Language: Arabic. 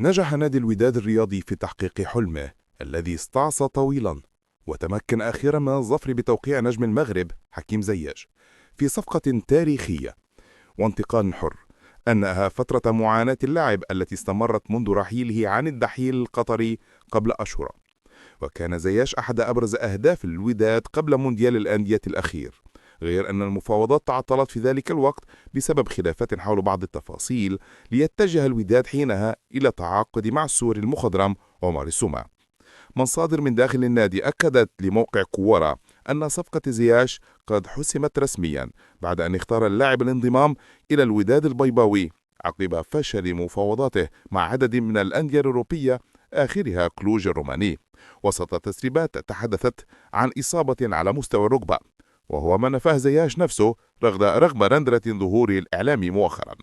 نجح نادي الوداد الرياضي في تحقيق حلمه الذي استعصى طويلا، وتمكن أخيرا من الظفر بتوقيع نجم المغرب حكيم زياش في صفقة تاريخية وانتقال حر أنها فترة معاناة اللاعب التي استمرت منذ رحيله عن الدحيل القطري قبل أشهر. وكان زياش أحد أبرز أهداف الوداد قبل مونديال الأندية الأخير، غير أن المفاوضات تعطلت في ذلك الوقت بسبب خلافات حول بعض التفاصيل، ليتجه الوداد حينها إلى التعاقد مع السوري المخضرم عمر السومة. مصادر من داخل النادي أكدت لموقع كورة أن صفقة زياش قد حسمت رسميا بعد أن اختار اللاعب الانضمام إلى الوداد البيضاوي عقب فشل مفاوضاته مع عدد من الأندية الأوروبية آخرها كلوج الروماني، وسط تسريبات تحدثت عن إصابة على مستوى الركبة، وهو ما نفاه زياش نفسه رغم رندرة ظهوره الإعلامي مؤخرا.